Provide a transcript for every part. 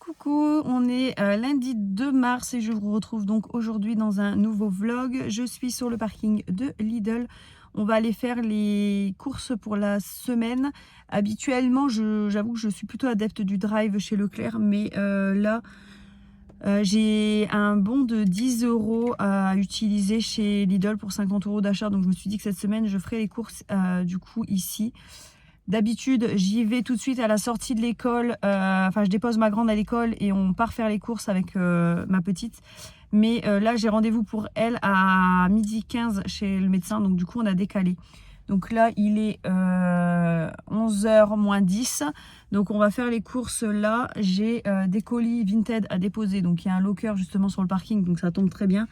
Coucou, on est lundi 2 mars et je vous retrouve donc aujourd'hui dans un nouveau vlog. Je suis sur le parking de Lidl. On va aller faire les courses pour la semaine. Habituellement, j'avoue que je suis plutôt adepte du drive chez Leclerc, mais là, j'ai un bon de 10 € à utiliser chez Lidl pour 50 € d'achat. Donc je me suis dit que cette semaine, je ferai les courses du coup ici. D'habitude, j'y vais tout de suite à la sortie de l'école. Enfin, je dépose ma grande à l'école et on part faire les courses avec ma petite. Mais là, j'ai rendez-vous pour elle à 12h15 chez le médecin. Donc, du coup, on a décalé. Donc là, il est 11h moins 10. Donc, on va faire les courses là. J'ai des colis Vinted à déposer. Donc, il y a un locker justement sur le parking. Donc, ça tombe très bien.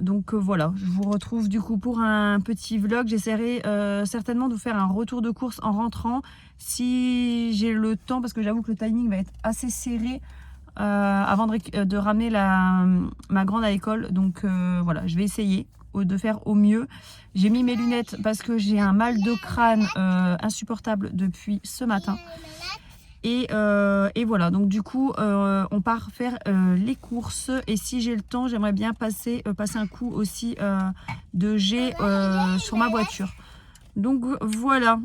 Donc voilà, je vous retrouve du coup pour un petit vlog. J'essaierai certainement de vous faire un retour de course en rentrant si j'ai le temps, parce que j'avoue que le timing va être assez serré avant de ramener ma grande à l'école. Donc voilà, je vais essayer de faire au mieux. J'ai mis mes lunettes parce que j'ai un mal de crâne insupportable depuis ce matin. Et voilà, donc du coup, on part faire les courses. Et si j'ai le temps, j'aimerais bien passer un coup aussi de jet sur ma voiture. Donc voilà,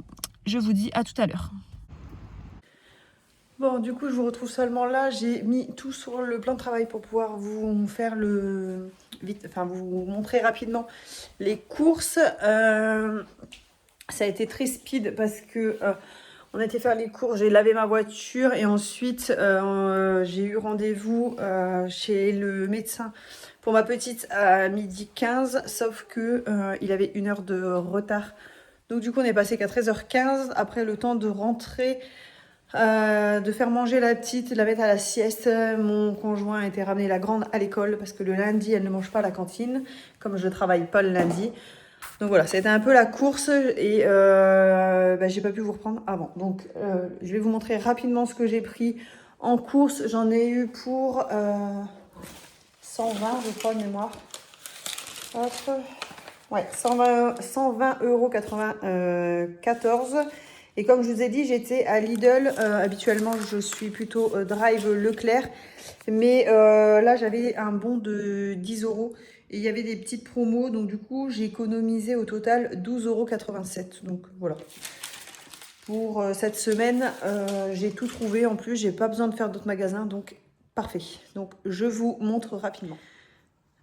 je vous dis à tout à l'heure. Bon, du coup, je vous retrouve seulement là. J'ai mis tout sur le plan de travail pour pouvoir vous faire vous montrer rapidement les courses. Ça a été très speed parce que on a été faire les courses, j'ai lavé ma voiture et ensuite j'ai eu rendez-vous chez le médecin pour ma petite à 12h15, sauf que il avait 1 heure de retard. Donc du coup on est passé qu'à 13h15, après le temps de rentrer, de faire manger la petite, de la mettre à la sieste. Mon conjoint a été ramener la grande à l'école parce que le lundi elle ne mange pas à la cantine, comme je ne travaille pas le lundi. Donc voilà, c'était un peu la course et j'ai pas pu vous reprendre avant. Donc je vais vous montrer rapidement ce que j'ai pris en course. J'en ai eu pour 120, je crois, de mémoire. Hop. Ouais, 120,94 €. Et comme je vous ai dit, j'étais à Lidl. Habituellement, je suis plutôt drive Leclerc. Mais là, j'avais un bon de 10 €. Et il y avait des petites promos. Donc, du coup, j'ai économisé au total 12,87 €. Donc, voilà. Pour cette semaine, j'ai tout trouvé. En plus, j'ai pas besoin de faire d'autres magasins. Donc, parfait. Donc, je vous montre rapidement.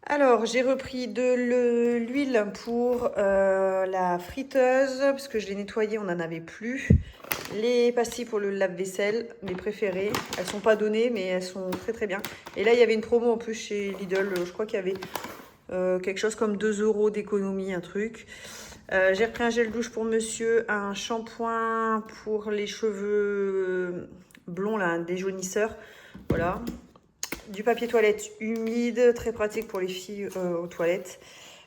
Alors, j'ai repris de l'huile pour la friteuse, parce que je l'ai nettoyée, on n'en avait plus. Les pastilles pour le lave-vaisselle, mes préférées. Elles sont pas données, mais elles sont très très bien. Et là, il y avait une promo en plus chez Lidl. Je crois qu'il y avait quelque chose comme 2 € d'économie, un truc. J'ai repris un gel douche pour monsieur, un shampoing pour les cheveux blonds, là, un déjaunisseur. Voilà. Du papier toilette humide, très pratique pour les filles aux toilettes.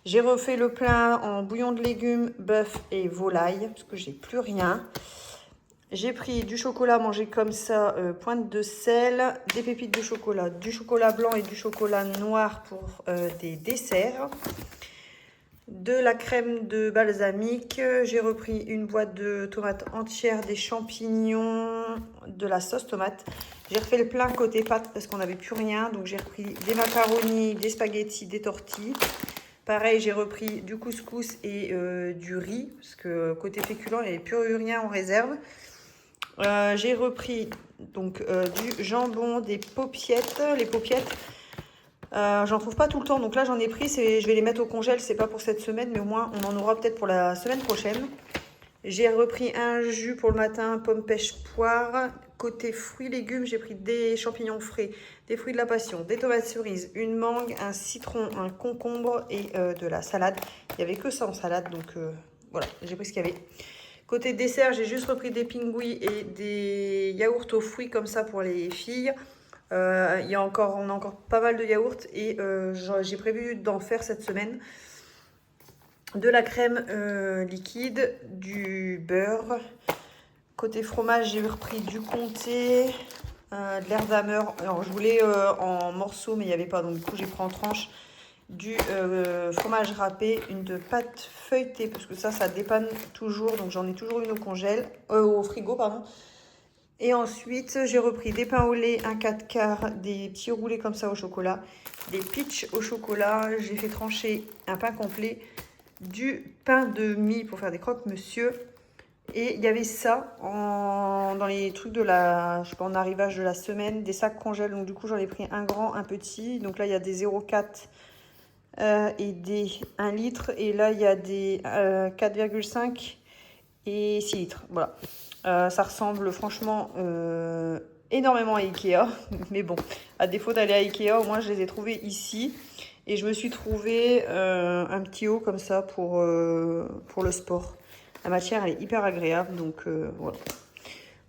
J'ai refait le plein en bouillon de légumes, bœuf et volaille, parce que j'ai plus rien. J'ai pris du chocolat mangé comme ça, pointe de sel, des pépites de chocolat, du chocolat blanc et du chocolat noir pour des desserts. De la crème de balsamique. J'ai repris une boîte de tomates entières, des champignons, de la sauce tomate. J'ai refait le plein côté pâtes parce qu'on n'avait plus rien. Donc j'ai repris des macaronis, des spaghettis, des tortillas. Pareil, j'ai repris du couscous et du riz. Parce que côté féculent, il n'y avait plus rien en réserve. J'ai repris donc du jambon, des paupiettes. Les paupiettes, j'en trouve pas tout le temps. Donc là, j'en ai pris. Je vais les mettre au congèle. C'est pas pour cette semaine, mais au moins, on en aura peut-être pour la semaine prochaine. J'ai repris un jus pour le matin, pomme, pêche, poire. Côté fruits, légumes, j'ai pris des champignons frais, des fruits de la passion, des tomates cerises, une mangue, un citron, un concombre et de la salade. Il n'y avait que ça en salade, donc voilà, j'ai pris ce qu'il y avait. Côté dessert, j'ai juste repris des pingouis et des yaourts aux fruits comme ça pour les filles. On a encore pas mal de yaourts et j'ai prévu d'en faire cette semaine. De la crème liquide, du beurre. Côté fromage, j'ai repris du comté, de l'herbe d'ameur. Alors, je voulais en morceaux, mais il n'y avait pas. Donc, du coup, j'ai pris en tranches du fromage râpé, une de pâte feuilletée, parce que ça dépanne toujours. Donc, j'en ai toujours une au frigo, pardon. Et ensuite, j'ai repris des pains au lait, un 4 quarts, des petits roulés comme ça au chocolat, des peach au chocolat. J'ai fait trancher un pain complet, du pain de mie pour faire des croque-monsieur. Et il y avait ça dans les trucs de la, je sais pas, en arrivage de la semaine, des sacs congèles. Donc du coup, j'en ai pris un grand, un petit. Donc là, il y a des 0,4 et des 1 litre. Et là, il y a des 4,5 et 6 litres. Voilà. Ça ressemble franchement énormément à Ikea. Mais bon, à défaut d'aller à Ikea, au moins je les ai trouvés ici. Et je me suis trouvé un petit haut comme ça pour le sport. La matière, elle est hyper agréable. Donc voilà.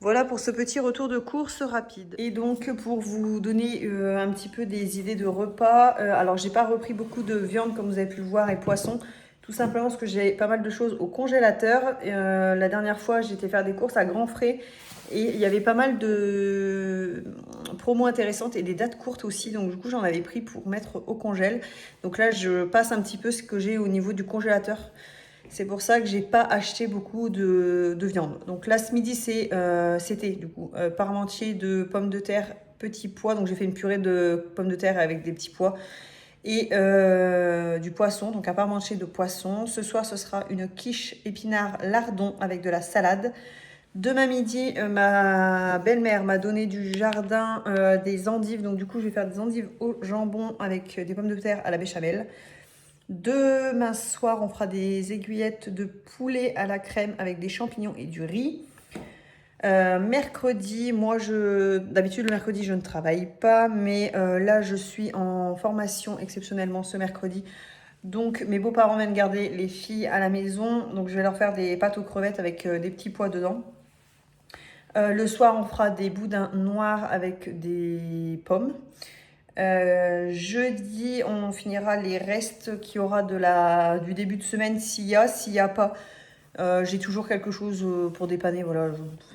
Voilà pour ce petit retour de course rapide. Et donc pour vous donner un petit peu des idées de repas, alors j'ai pas repris beaucoup de viande comme vous avez pu le voir et poisson, tout simplement parce que j'ai pas mal de choses au congélateur. La dernière fois j'étais faire des courses à grands frais et il y avait pas mal de promos intéressantes et des dates courtes aussi, donc du coup j'en avais pris pour mettre au congèle. Donc là je passe un petit peu ce que j'ai au niveau du congélateur. C'est pour ça que j'ai pas acheté beaucoup de viande. Donc là, ce midi, c'était du coup parmentier de pommes de terre, petits pois. Donc j'ai fait une purée de pommes de terre avec des petits pois et du poisson. Donc un parmentier de poisson. Ce soir, ce sera une quiche épinard lardon avec de la salade. Demain midi, ma belle-mère m'a donné du jardin des endives. Donc du coup, je vais faire des endives au jambon avec des pommes de terre à la béchamel. Demain soir, on fera des aiguillettes de poulet à la crème avec des champignons et du riz. Mercredi, d'habitude le mercredi je ne travaille pas, mais là je suis en formation exceptionnellement ce mercredi. Donc mes beaux-parents viennent garder les filles à la maison, donc je vais leur faire des pâtes aux crevettes avec des petits pois dedans. Le soir, on fera des boudins noirs avec des pommes. Jeudi, on finira les restes qu'il y aura du début de semaine s'il y a pas, j'ai toujours quelque chose pour dépanner. Voilà,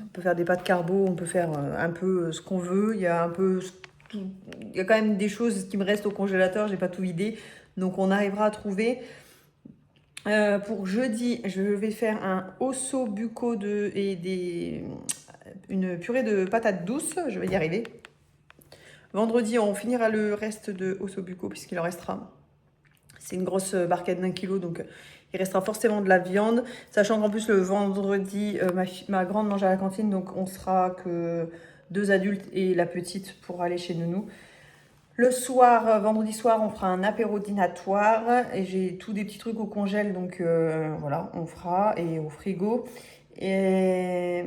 on peut faire des pâtes carbo, on peut faire un peu ce qu'on veut. Il y a il y a quand même des choses qui me restent au congélateur, j'ai pas tout vidé, donc on arrivera à trouver. Pour jeudi, je vais faire un osso bucco une purée de patates douces, je vais y arriver. Vendredi, on finira le reste de ossobuco puisqu'il en restera. C'est une grosse barquette d'1 kilo, donc il restera forcément de la viande. Sachant qu'en plus, le vendredi, ma grande mange à la cantine, donc on sera que 2 adultes et la petite pour aller chez Nounou. Le soir, vendredi soir, on fera un apéro dînatoire et j'ai tous des petits trucs au congèle, donc voilà, on fera et au frigo. Et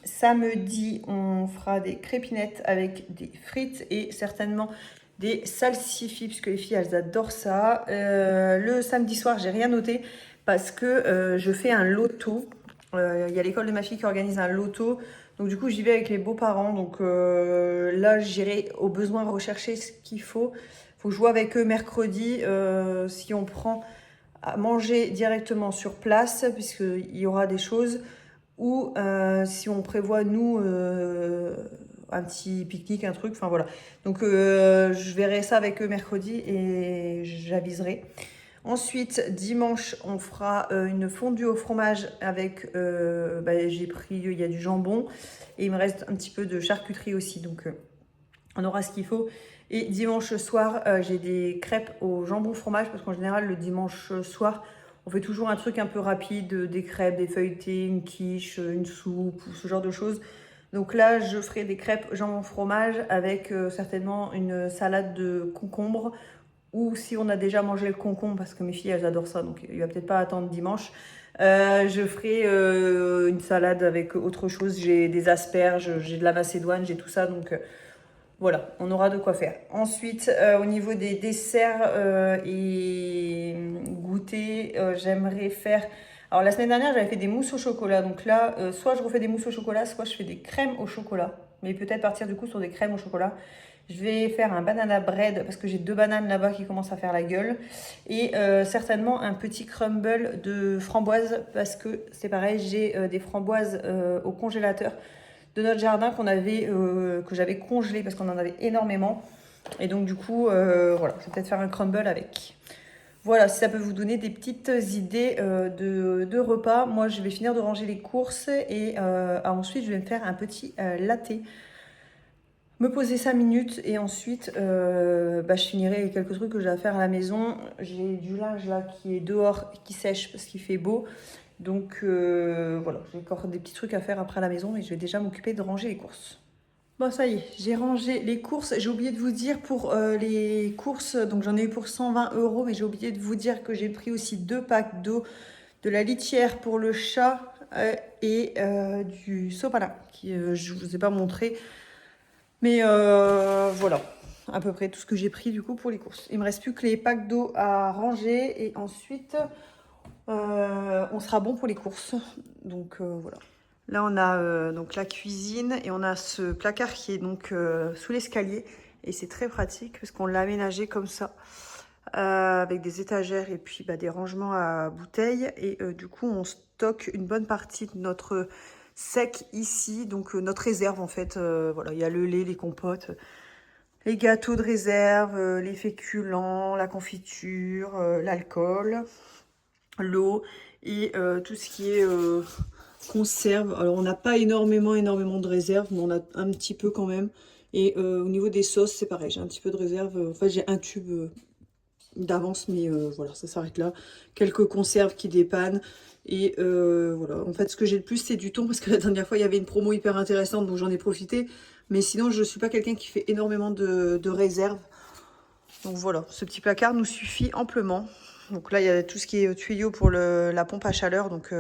samedi, on fera des crépinettes avec des frites et certainement des salsifis, puisque les filles, elles adorent ça. Le samedi soir, j'ai rien noté parce que je fais un loto. Il y a l'école de ma fille qui organise un loto. Donc du coup, j'y vais avec les beaux-parents. Donc là, j'irai au besoin rechercher ce qu'il faut. Il faut jouer avec eux mercredi. Si on prend à manger directement sur place, puisqu'il y aura des choses, ou si on prévoit, nous, un petit pique-nique, un truc, enfin voilà. Donc je verrai ça avec eux mercredi et j'aviserai. Ensuite, dimanche, on fera une fondue au fromage avec, j'ai pris, il y a du jambon et il me reste un petit peu de charcuterie aussi, donc on aura ce qu'il faut. Et dimanche soir, j'ai des crêpes au jambon fromage parce qu'en général, le dimanche soir, on fait toujours un truc un peu rapide, des crêpes, des feuilletés, une quiche, une soupe, ce genre de choses. Donc là, je ferai des crêpes jambon fromage avec certainement une salade de concombre. Ou si on a déjà mangé le concombre, parce que mes filles, elles adorent ça, donc il va peut-être pas attendre dimanche. Je ferai une salade avec autre chose. J'ai des asperges, j'ai de la macédoine, j'ai tout ça, donc voilà, on aura de quoi faire. Ensuite, au niveau des desserts et goûter, j'aimerais faire... Alors la semaine dernière, j'avais fait des mousses au chocolat. Donc là, soit je refais des mousses au chocolat, soit je fais des crèmes au chocolat. Mais peut-être partir du coup sur des crèmes au chocolat. Je vais faire un banana bread parce que j'ai 2 bananes là-bas qui commencent à faire la gueule. Et certainement un petit crumble de framboises parce que c'est pareil, j'ai des framboises au congélateur de notre jardin que j'avais congelé parce qu'on en avait énormément. Et donc du coup, voilà, je vais peut-être faire un crumble avec. Voilà, si ça peut vous donner des petites idées de repas. Moi, je vais finir de ranger les courses et ensuite, je vais me faire un petit latte. Me poser 5 minutes et ensuite, je finirai quelques trucs que j'ai à faire à la maison. J'ai du linge là qui est dehors, qui sèche parce qu'il fait beau. Donc voilà, j'ai encore des petits trucs à faire après à la maison et je vais déjà m'occuper de ranger les courses. Bon, ça y est, j'ai rangé les courses. J'ai oublié de vous dire pour les courses, donc j'en ai eu pour 120 euros, mais j'ai oublié de vous dire que j'ai pris aussi 2 packs d'eau, de la litière pour le chat et du sopalin, qui je vous ai pas montré. Mais voilà, à peu près tout ce que j'ai pris du coup pour les courses. Il me reste plus que les packs d'eau à ranger et ensuite on sera bon pour les courses. Donc voilà. Là, on a donc la cuisine et on a ce placard qui est donc sous l'escalier. Et c'est très pratique parce qu'on l'a aménagé comme ça, avec des étagères et puis des rangements à bouteilles. Et du coup, on stocke une bonne partie de notre sec ici, donc notre réserve en fait. Voilà, il y a le lait, les compotes, les gâteaux de réserve, les féculents, la confiture, l'alcool, l'eau et tout ce qui est conserve. Alors on n'a pas énormément de réserve, mais on a un petit peu quand même. Et au niveau des sauces, c'est pareil, j'ai un petit peu de réserve. Enfin, j'ai un tube d'avance, mais voilà, ça s'arrête là. Quelques conserves qui dépannent. Et voilà, en fait, ce que j'ai le plus, c'est du thon, parce que la dernière fois, il y avait une promo hyper intéressante, donc j'en ai profité. Mais sinon, je ne suis pas quelqu'un qui fait énormément de réserve. Donc voilà, ce petit placard nous suffit amplement. Donc là, il y a tout ce qui est tuyau pour la pompe à chaleur, donc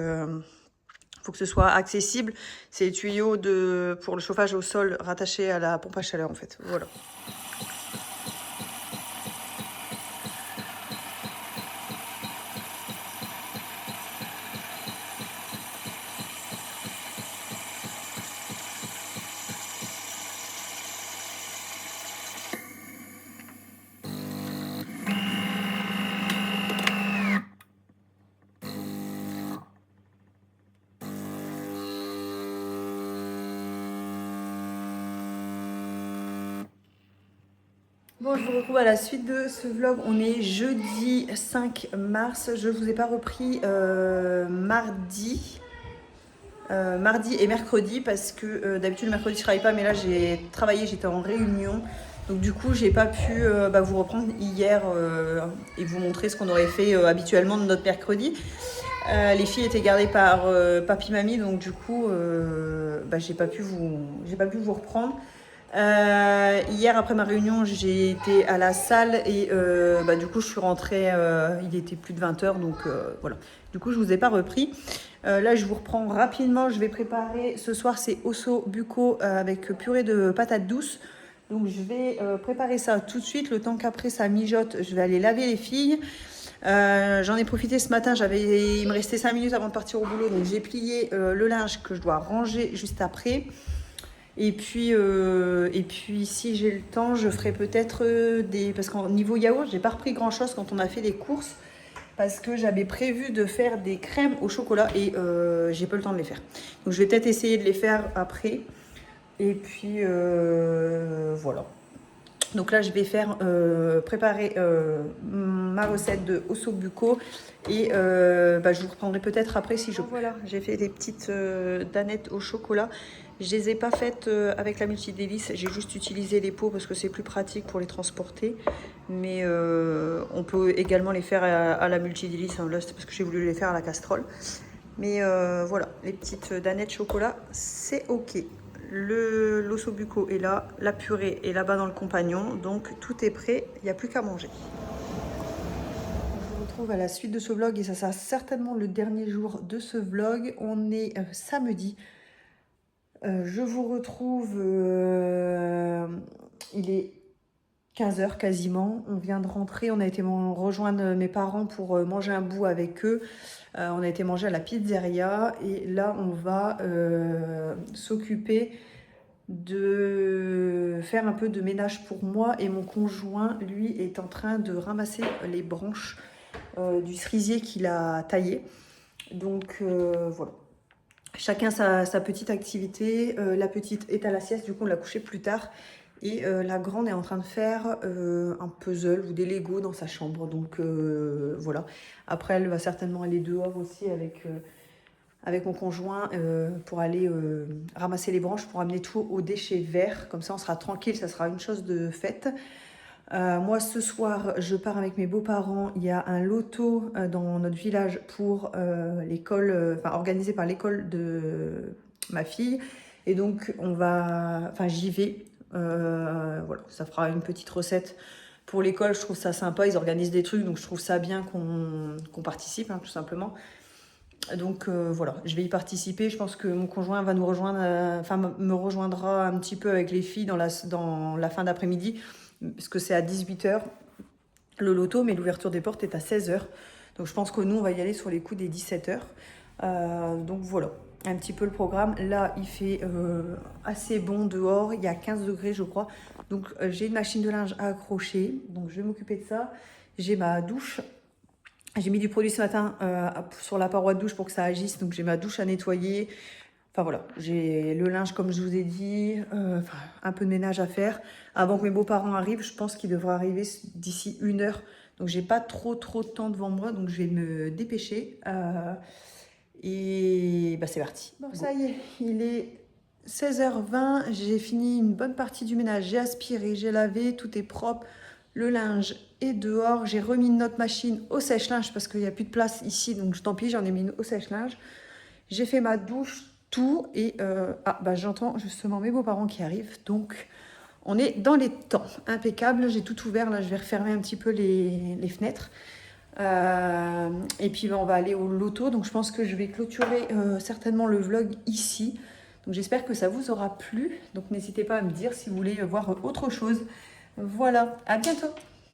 faut que ce soit accessible. C'est les tuyaux pour le chauffage au sol rattachés à la pompe à chaleur en fait. Voilà. Bon, je vous retrouve à la suite de ce vlog. On est jeudi 5 mars. Je ne vous ai pas repris mardi et mercredi parce que d'habitude le mercredi je travaille pas, mais là j'ai travaillé, j'étais en réunion. Donc du coup j'ai pas pu vous reprendre hier et vous montrer ce qu'on aurait fait habituellement de notre mercredi. Les filles étaient gardées par papy mamie, donc du coup j'ai pas pu vous reprendre. Hier après ma réunion j'ai été à la salle et du coup je suis rentrée, il était plus de 20h, donc voilà, du coup je vous ai pas repris. Là je vous reprends rapidement, je vais préparer ce soir, c'est osso bucco avec purée de patates douces. Donc je vais préparer ça tout de suite, le temps qu'après ça mijote, je vais aller laver les filles. J'en ai profité ce matin, il me restait 5 minutes avant de partir au boulot, donc j'ai plié le linge que je dois ranger juste après. Et puis si j'ai le temps, je ferai peut-être parce qu'au niveau yaourt, j'ai pas repris grand chose quand on a fait les courses, parce que j'avais prévu de faire des crèmes au chocolat et j'ai pas le temps de les faire. Donc je vais peut-être essayer de les faire après. Et puis voilà. Donc là, je vais préparer ma recette de osso bucco et je vous reprendrai peut-être après si je peux. Voilà, j'ai fait des petites danettes au chocolat. Je les ai pas faites avec la multidélice, j'ai juste utilisé les pots parce que c'est plus pratique pour les transporter. Mais on peut également les faire à la multidélice, hein. Là, c'est parce que j'ai voulu les faire à la casserole. Mais voilà, les petites danettes chocolat, c'est ok. L'osso bucco est là, la purée est là-bas dans le compagnon, donc tout est prêt, il n'y a plus qu'à manger. Je vous retrouve à la suite de ce vlog et ça sera certainement le dernier jour de ce vlog. On est samedi. Je vous retrouve, il est 15h quasiment, on vient de rentrer, on a été rejoindre mes parents pour manger un bout avec eux. On a été manger à la pizzeria et là on va s'occuper de faire un peu de ménage pour moi, et mon conjoint lui est en train de ramasser les branches du cerisier qu'il a taillé. Donc voilà. Chacun sa petite activité. La petite est à la sieste, du coup on l'a couchée plus tard. Et la grande est en train de faire un puzzle ou des Lego dans sa chambre. Donc voilà. Après, elle va certainement aller dehors aussi avec mon conjoint pour aller ramasser les branches pour amener tout aux déchets verts. Comme ça, on sera tranquille, ça sera une chose de faite. Moi, ce soir, je pars avec mes beaux-parents. Il y a un loto dans notre village pour l'école, enfin organisé par l'école de ma fille. Et donc, j'y vais. Voilà, ça fera une petite recette pour l'école. Je trouve ça sympa. Ils organisent des trucs, donc je trouve ça bien qu'on participe, hein, tout simplement. Donc voilà, je vais y participer. Je pense que mon conjoint va nous rejoindre, me rejoindra un petit peu avec les filles dans la fin d'après-midi, parce que c'est à 18h le loto, mais l'ouverture des portes est à 16h. Donc je pense que nous, on va y aller sur les coups des 17h. Donc voilà, un petit peu le programme. Là, il fait assez bon dehors, il y a 15 degrés, je crois. Donc j'ai une machine de linge à accrocher, donc je vais m'occuper de ça. J'ai ma douche. J'ai mis du produit ce matin sur la paroi de douche pour que ça agisse, donc j'ai ma douche à nettoyer. Enfin voilà, j'ai le linge comme je vous ai dit, un peu de ménage à faire. Avant que mes beaux-parents arrivent, je pense qu'ils devraient arriver d'ici 1 heure. Donc j'ai pas trop de temps devant moi, donc je vais me dépêcher. Et bah c'est parti. Bon, ça y est, il est 16h20, j'ai fini une bonne partie du ménage, j'ai aspiré, j'ai lavé, tout est propre. Le linge est dehors, j'ai remis notre machine au sèche-linge parce qu'il n'y a plus de place ici, donc tant pis, j'en ai mis une au sèche-linge. J'ai fait ma douche, tout, et j'entends justement mes beaux-parents qui arrivent, donc on est dans les temps, impeccable. J'ai tout ouvert, là je vais refermer un petit peu les fenêtres. Et puis on va aller au loto, donc je pense que je vais clôturer certainement le vlog ici. Donc j'espère que ça vous aura plu, donc n'hésitez pas à me dire si vous voulez voir autre chose. Voilà, à bientôt!